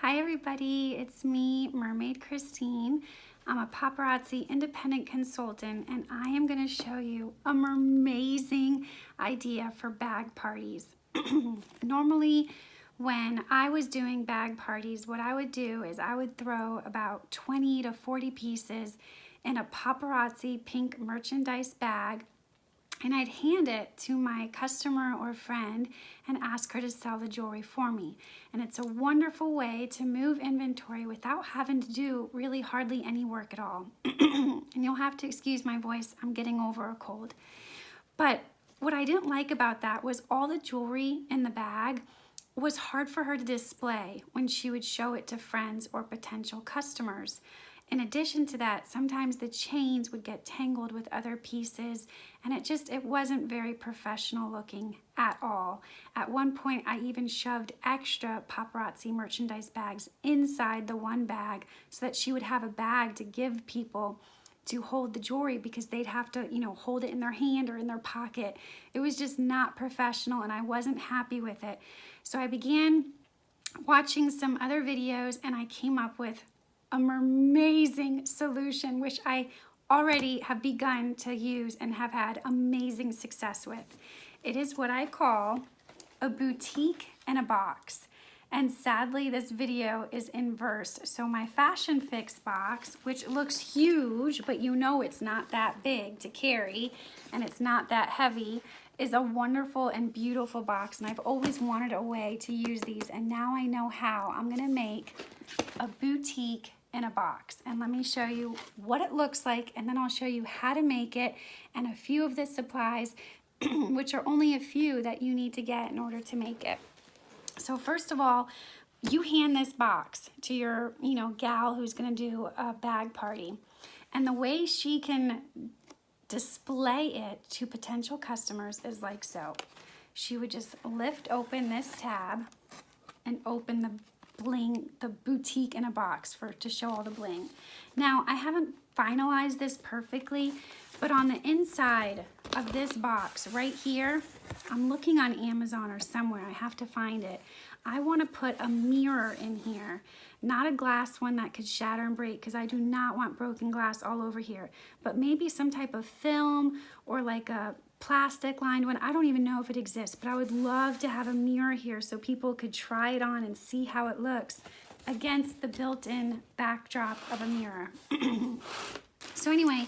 Hi everybody, it's me, Mermaid Christine. I'm a paparazzi independent consultant and I am going to show you an amazing idea for bag parties. Normally when I was doing bag parties, what I would do is I would throw about 20 to 40 pieces in a paparazzi pink merchandise bag, and I'd hand it to my customer or friend and ask her to sell the jewelry for me. And it's a wonderful way to move inventory without having to do really hardly any work at all. And you'll have to excuse my voice, I'm getting over a cold. But what I didn't like about that was all the jewelry in the bag was hard for her to display when she would show it to friends or potential customers. In addition to that, sometimes the chains would get tangled with other pieces and it wasn't very professional looking at all. At one point, I even shoved extra paparazzi merchandise bags inside the one bag so that she would have a bag to give people to hold the jewelry because they'd have to, hold it in their hand or in their pocket. It was just not professional and I wasn't happy with it. So I began watching some other videos and I came up with an amazing solution, which I already have begun to use and have had amazing success with. It is what I call a boutique in a box. And sadly, this video is inversed. So my Fashion Fix box, which looks huge, but it's not that big to carry and it's not that heavy, is a wonderful and beautiful box. And I've always wanted a way to use these, and now I know how. I'm gonna make a boutique in a box, and let me show you what it looks like, and then I'll show you how to make it and a few of the supplies, which are only a few that you need to get in order to make it. So first of all, you hand this box to your, gal who's gonna do a bag party. And the way she can display it to potential customers is like so. She would just lift open this tab and open the bling, the boutique in a box to show all the bling. Now, I haven't finalized this perfectly, but on the inside of this box right here, I'm looking on Amazon or somewhere, I have to find it. I want to put a mirror in here, not a glass one that could shatter and break because I do not want broken glass all over here, but maybe some type of film or like a plastic lined one. I don't even know if it exists, but I would love to have a mirror here so people could try it on and see how it looks against the built-in backdrop of a mirror. So anyway,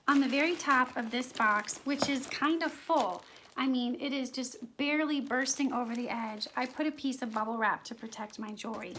on the very top of this box, which is kind of full, it is just barely bursting over the edge, I put a piece of bubble wrap to protect my jewelry.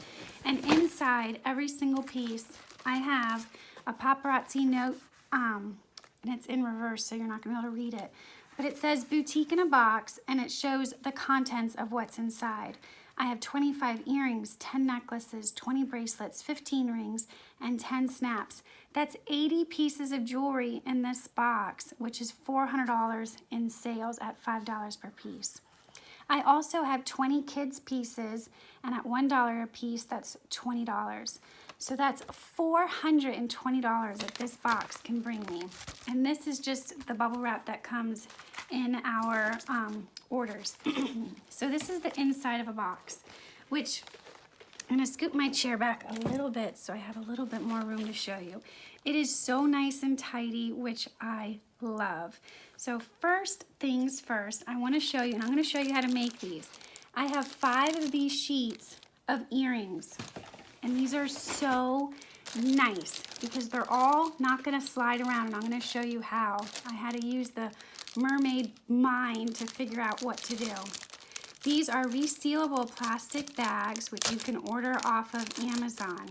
And inside every single piece, I have a paparazzi note, and it's in reverse, so you're not gonna be able to read it. But it says boutique in a box, and it shows the contents of what's inside. I have 25 earrings, 10 necklaces, 20 bracelets, 15 rings, and 10 snaps. That's 80 pieces of jewelry in this box, which is $400 in sales at $5 per piece. I also have 20 kids pieces, and at $1 a piece, that's $20. So that's $420 that this box can bring me. And this is just the bubble wrap that comes in our orders. So this is the inside of a box, which I'm gonna scoop my chair back a little bit so I have a little bit more room to show you. It is so nice and tidy, which I love. So first things first, I wanna show you, and I'm gonna show you how to make these. I have 5 of these sheets of earrings, and these are so nice because they're all not gonna slide around, and I'm gonna show you how. I had to use the mermaid mind to figure out what to do. These are resealable plastic bags, which you can order off of Amazon.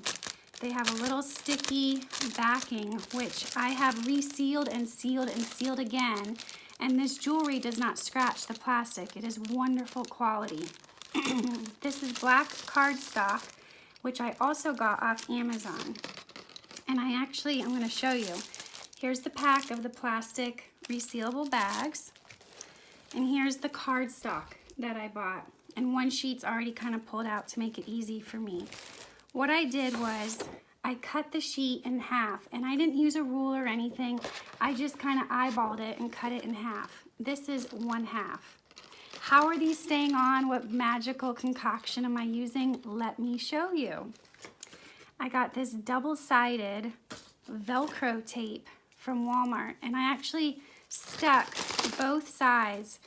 They have a little sticky backing, which I have resealed and sealed again. And this jewelry does not scratch the plastic. It is wonderful quality. This is black cardstock, which I also got off Amazon. And I'm gonna show you. Here's the pack of the plastic resealable bags. And here's the cardstock that I bought. And one sheet's already kind of pulled out to make it easy for me. What I did was I cut the sheet in half, and I didn't use a ruler or anything. I just kind of eyeballed it and cut it in half. This is 1/2. How are these staying on? What magical concoction am I using? Let me show you. I got this double-sided Velcro tape from Walmart, and I actually stuck both sides.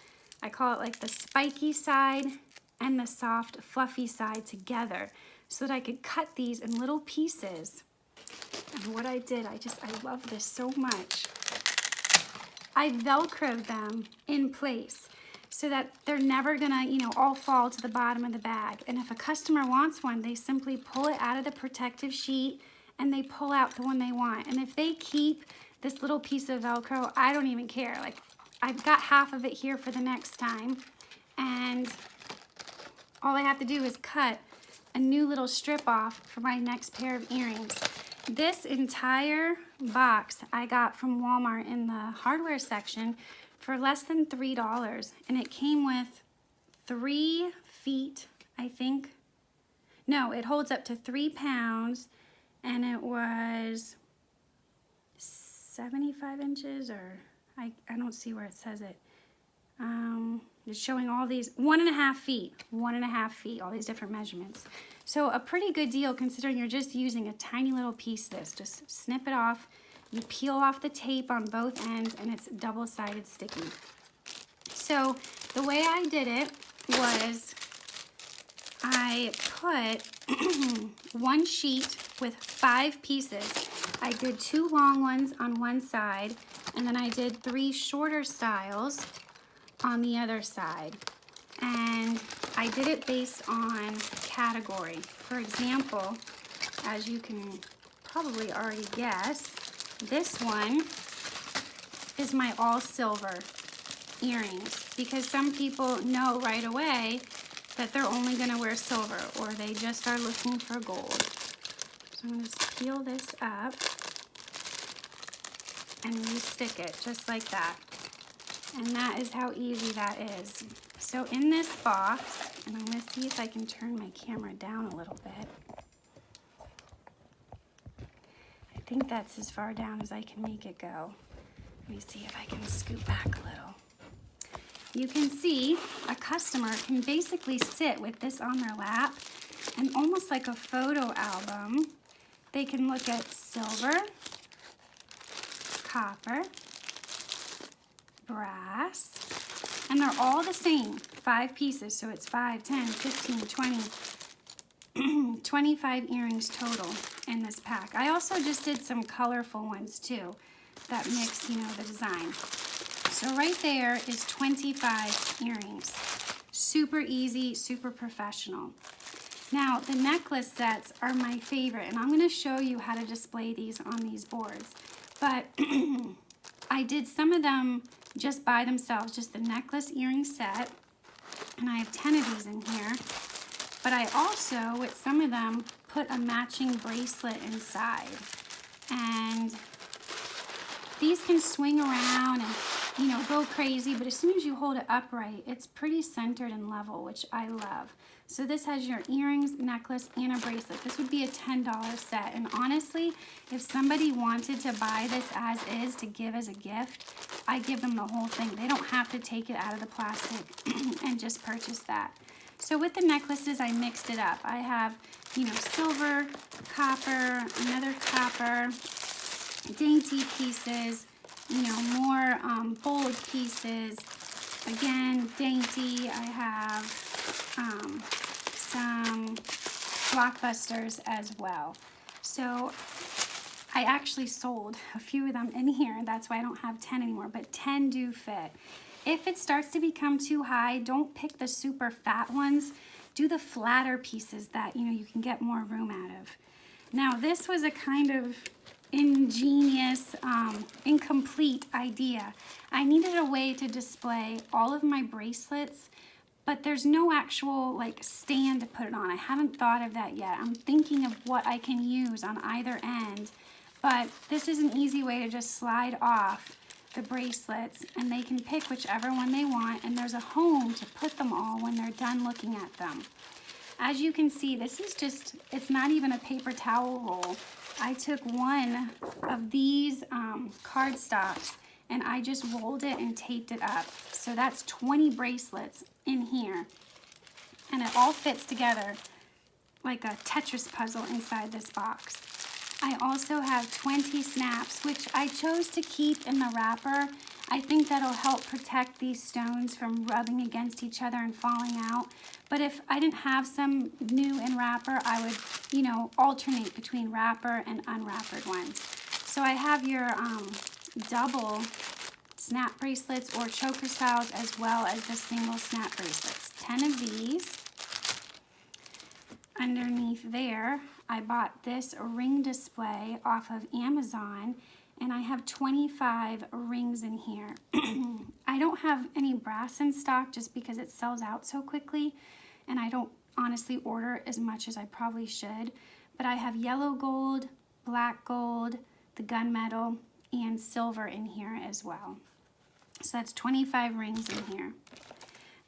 I call it like the spiky side and the soft, fluffy side together so that I could cut these in little pieces. And what I did, I love this so much. I Velcroed them in place so that they're never gonna, all fall to the bottom of the bag. And if a customer wants one, they simply pull it out of the protective sheet and they pull out the one they want. And if they keep this little piece of Velcro, I don't even care. Like, I've got half of it here for the next time. And all I have to do is cut a new little strip off for my next pair of earrings. This entire box I got from Walmart in the hardware section for less than $3. And it came with 3 feet, I think. No, it holds up to 3 pounds. And it was 75 inches, or I don't see where it says it. It's showing all these 1.5 feet, 1.5 feet, all these different measurements. So a pretty good deal considering you're just using a tiny little piece of this. Just snip it off. You peel off the tape on both ends, and it's double-sided sticky. So the way I did it was I put one sheet with 5 pieces. I did 2 long ones on one side, and then I did 3 shorter styles on the other side. And I did it based on category. For example, as you can probably already guess, this one is my all silver earrings, because some people know right away that they're only gonna wear silver, or they just are looking for gold. So I'm gonna just peel this up and re-stick it just like that. And that is how easy that is. So in this box, and I'm gonna see if I can turn my camera down a little bit. I think that's as far down as I can make it go. Let me see if I can scoot back a little. You can see a customer can basically sit with this on their lap, and almost like a photo album, they can look at silver, copper, brass, and they're all the same, 5 pieces. So it's 5, 10, 15, 20, 25 earrings total in this pack. I also just did some colorful ones too that mix, the design. So right there is 25 earrings. Super easy, super professional. Now, the necklace sets are my favorite, and I'm going to show you how to display these on these boards. But I did some of them just by themselves, just the necklace earring set, and I have 10 of these in here. But I also, with some of them, put a matching bracelet inside. And these can swing around and go crazy, but as soon as you hold it upright, it's pretty centered and level, which I love. So this has your earrings, necklace, and a bracelet. This would be a $10 set. And honestly, if somebody wanted to buy this as is to give as a gift, I give them the whole thing. They don't have to take it out of the plastic and just purchase that. So with the necklaces, I mixed it up. I have, silver, copper, another copper, dainty pieces, more bold pieces. Again, dainty. I have some blockbusters as well. So I actually sold a few of them in here, and that's why I don't have 10 anymore, but 10 do fit. If it starts to become too high, don't pick the super fat ones. Do the flatter pieces that, you can get more room out of. Now, this was a kind of ingenious, incomplete idea. I needed a way to display all of my bracelets, but there's no actual stand to put it on. I haven't thought of that yet. I'm thinking of what I can use on either end, but this is an easy way to just slide off the bracelets, and they can pick whichever one they want, and there's a home to put them all when they're done looking at them. As you can see, this is just, it's not even a paper towel roll. I took one of these cardstocks and I just rolled it and taped it up. So that's 20 bracelets in here, and it all fits together like a Tetris puzzle inside this box. I also have 20 snaps, which I chose to keep in the wrapper. I think that'll help protect these stones from rubbing against each other and falling out. But if I didn't have some new in wrapper, I would, you know, alternate between wrapper and unwrappered ones. So I have your double snap bracelets or choker styles, as well as the single snap bracelets. 10 of these. Underneath there, I bought this ring display off of Amazon, and I have 25 rings in here. I don't have any brass in stock just because it sells out so quickly, and I don't honestly order as much as I probably should. But I have yellow gold, black gold, the gunmetal, and silver in here as well. So that's 25 rings in here.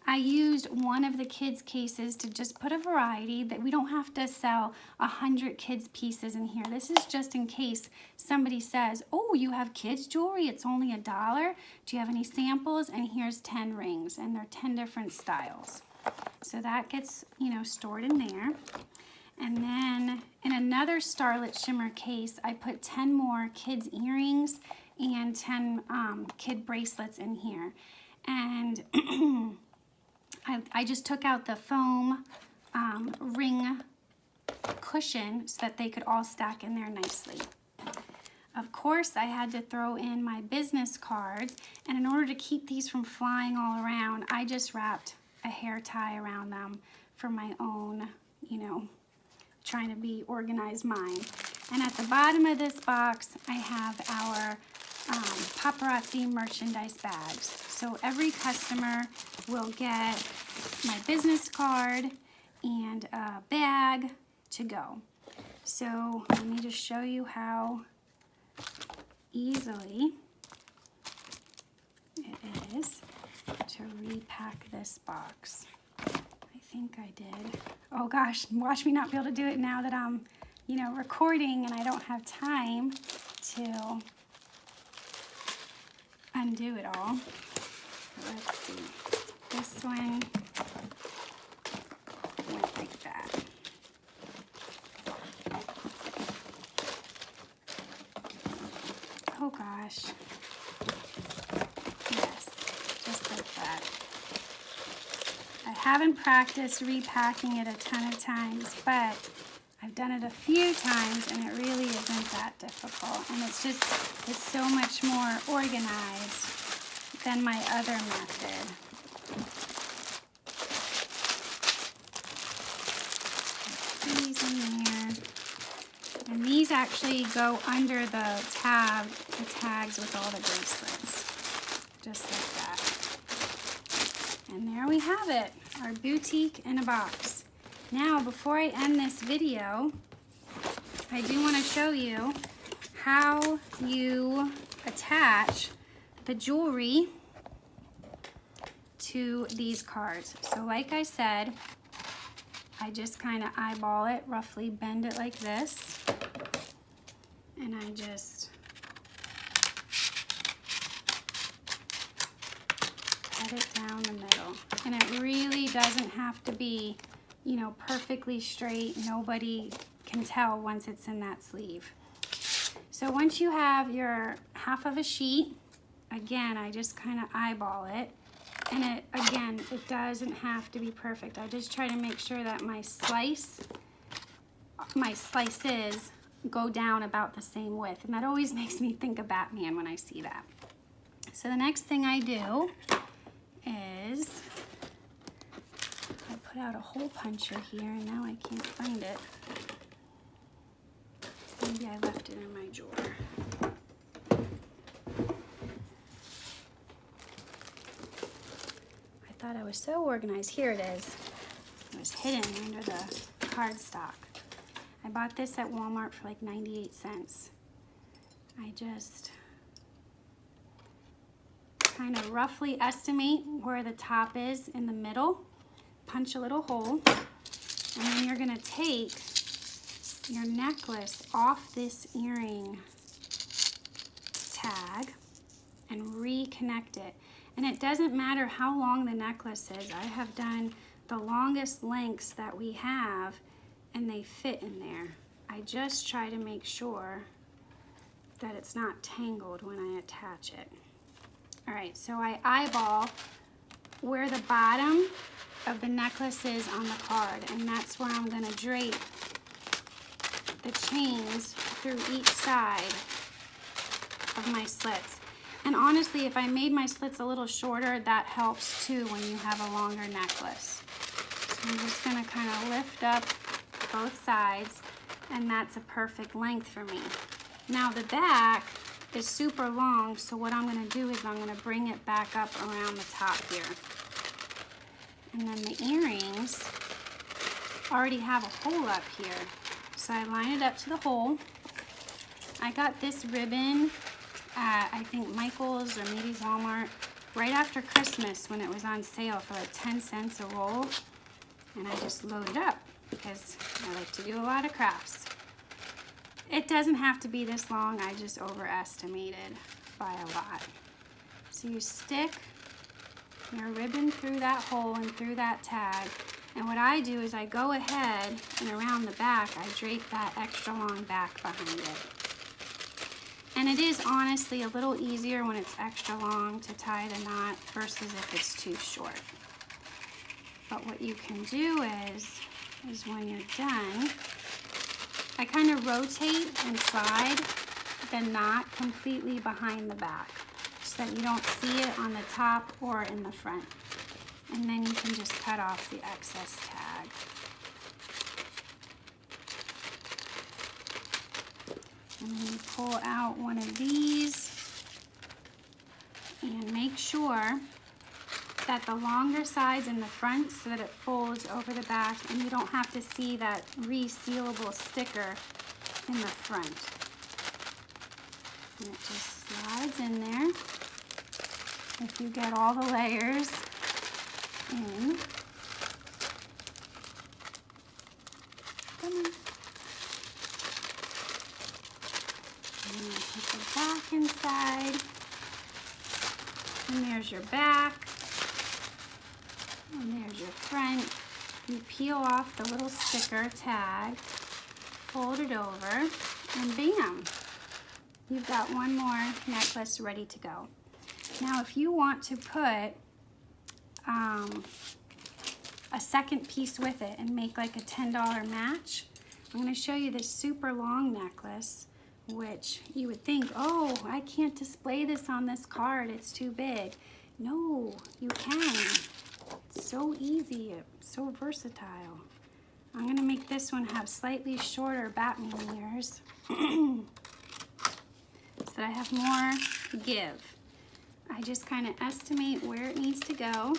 I used one of the kids' cases to just put a variety that we don't have to sell 100 kids' pieces in here. This is just in case somebody says, oh, you have kids' jewelry, it's only $1. Do you have any samples? And here's 10 rings, and they're 10 different styles. So that gets, you know, stored in there. And then in another Starlit Shimmer case, I put 10 more kids' earrings and 10 kid bracelets in here. And I just took out the foam ring cushion so that they could all stack in there nicely. Of course, I had to throw in my business cards, and in order to keep these from flying all around, I just wrapped a hair tie around them for my own, you know, trying to be organized mind. And at the bottom of this box, I have our Paparazzi merchandise bags. So every customer will get my business card and a bag to go. So let me just show you how easily it is to repack this box. I think I did. Oh gosh, watch me not be able to do it now that I'm, you know, recording and I don't have time to undo it all. Let's see. This one went like that. Oh gosh. Yes, just like that. I haven't practiced repacking it a ton of times, but I've done it a few times and it really isn't that difficult. And it's so much more organized than my other method. These in there. And these actually go under the tags with all the bracelets. Just like that. And there we have it, our boutique in a box. Now, before I end this video, I do want to show you how you attach the jewelry to these cards. So like I said, I just kind of eyeball it, roughly bend it like this, and I just cut it down the middle. And it really doesn't have to be, you know, perfectly straight. Nobody can tell once it's in that sleeve. So once you have your half of a sheet, again, I just kind of eyeball it. And it doesn't have to be perfect. I just try to make sure that my slices go down about the same width. And that always makes me think of Batman when I see that. So the next thing I do is I put out a hole puncher here, and now I can't find it. Maybe I left it in my drawer. I thought I was so organized. Here it is. It was hidden under the cardstock. I bought this at Walmart for like 98 cents. I just kind of roughly estimate where the top is in the middle, punch a little hole, and then you're gonna take your necklace off this earring tag, and reconnect it. And it doesn't matter how long the necklace is. I have done the longest lengths that we have and they fit in there. I just try to make sure that it's not tangled when I attach it. All right, so I eyeball where the bottom of the necklace is on the card, and that's where I'm gonna drape the chains through each side of my slits. And honestly, if I made my slits a little shorter, that helps too when you have a longer necklace. So I'm just gonna kind of lift up both sides, and that's a perfect length for me. Now the back is super long, so what I'm gonna do is I'm gonna bring it back up around the top here. And then the earrings already have a hole up here. So I line it up to the hole. I got this ribbon at, I think, Michael's or maybe Walmart right after Christmas when it was on sale for like 10 cents a roll. And I just load it up because I like to do a lot of crafts. It doesn't have to be this long, I just overestimated by a lot. So you stick your ribbon through that hole and through that tag. And what I do is I go ahead and around the back, I drape that extra long back behind it. And it is honestly a little easier when it's extra long to tie the knot versus if it's too short. But what you can do is when you're done, I kind of rotate and slide the knot completely behind the back so that you don't see it on the top or in the front. And then you can just cut off the excess tag. And then you pull out one of these and make sure that the longer side's in the front so that it folds over the back and you don't have to see that resealable sticker in the front. And it just slides in there. If you get all the layers in. Come on. And then put the back inside. And there's your back. And there's your front. You peel off the little sticker tag, fold it over, and bam! You've got one more necklace ready to go. Now if you want to put a second piece with it and make like a $10 match, I'm going to show you this super long necklace, which you would think, oh, I can't display this on this card, it's too big. No, you can. It's so easy, it's so versatile. I'm going to make this one have slightly shorter Batman ears so that I have more give. I just kind of estimate where it needs to go.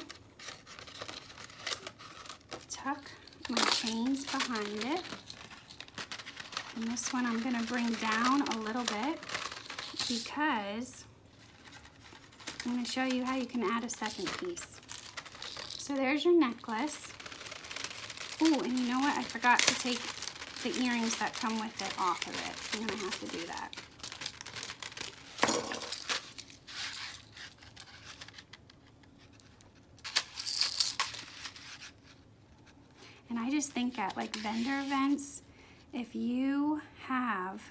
Tuck my chains behind it. And this one I'm going to bring down a little bit because I'm going to show you how you can add a second piece. So there's your necklace. Ooh, and you know what? I forgot to take the earrings that come with it off of it. I'm going to have to do that. And I just think at like vendor events, if you have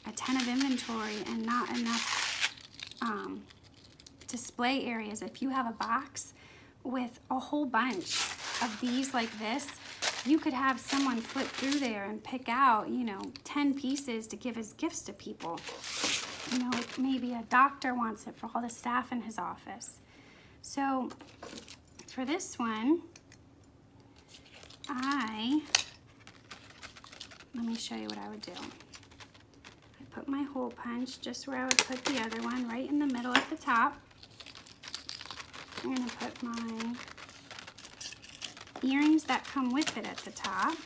a ton of inventory and not enough display areas, if you have a box with a whole bunch of these like this, you could have someone flip through there and pick out, 10 pieces to give as gifts to people. Maybe a doctor wants it for all the staff in his office. So for this one, let me show you what I would do. I put my hole punch just where I would put the other one, right in the middle at the top. I'm going to put my earrings that come with it at the top.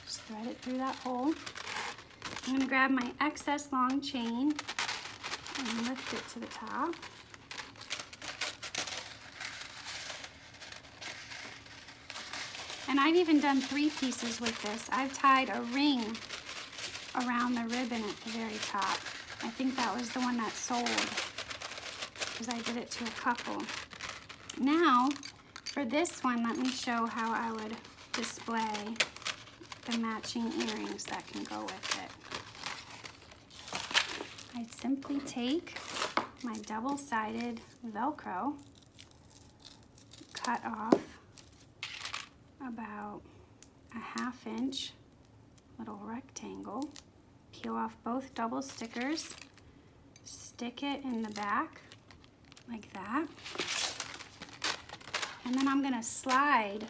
Just thread it through that hole. I'm going to grab my excess long chain and lift it to the top. And I've even done 3 pieces with this. I've tied a ring around the ribbon at the very top. I think that was the one that sold, because I did it to a couple. Now, for this one, let me show how I would display the matching earrings that can go with it. I'd simply take my double-sided Velcro, cut off about a 1/2 inch little rectangle, peel off both double stickers, stick it in the back like that, and then I'm gonna slide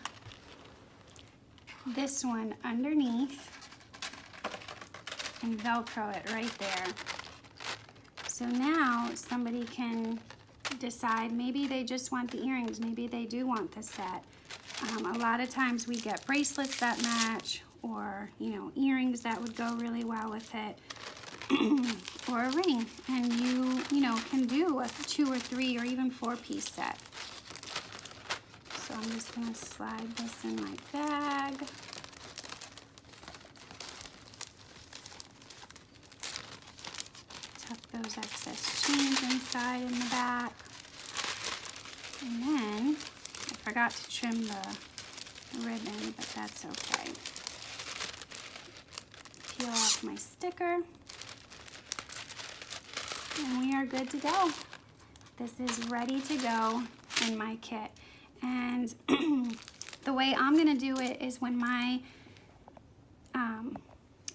this one underneath and Velcro it right there. So now somebody can decide, maybe they just want the earrings, maybe they do want the set. A lot of times we get bracelets that match, or earrings that would go really well with it, or a ring, and you can do a 2 or 3 or even 4-piece set. So I'm just going to slide this in my bag. Tuck those excess chains inside in the back. And then I forgot to trim the ribbon, but that's okay. Peel off my sticker. And we are good to go. This is ready to go in my kit. And the way I'm gonna do it is when my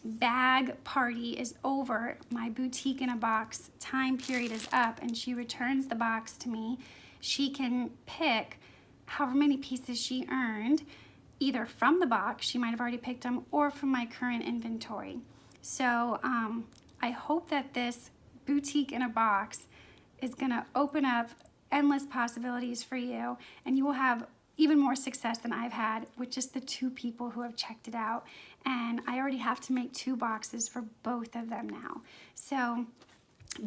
bag party is over, my boutique in a box time period is up, and she returns the box to me, she can pick however many pieces she earned, either from the box, she might have already picked them, or from my current inventory. So I hope that this boutique in a box is gonna open up endless possibilities for you, and you will have even more success than I've had with just the 2 people who have checked it out. And I already have to make 2 boxes for both of them now. So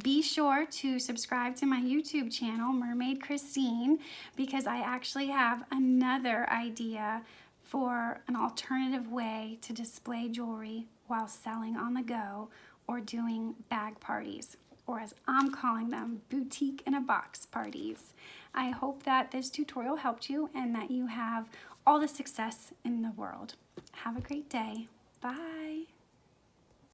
be sure to subscribe to my YouTube channel, Mermaid Christine, because I actually have another idea for an alternative way to display jewelry while selling on the go or doing bag parties, or as I'm calling them, boutique in a box parties. I hope that this tutorial helped you and that you have all the success in the world. Have a great day. Bye.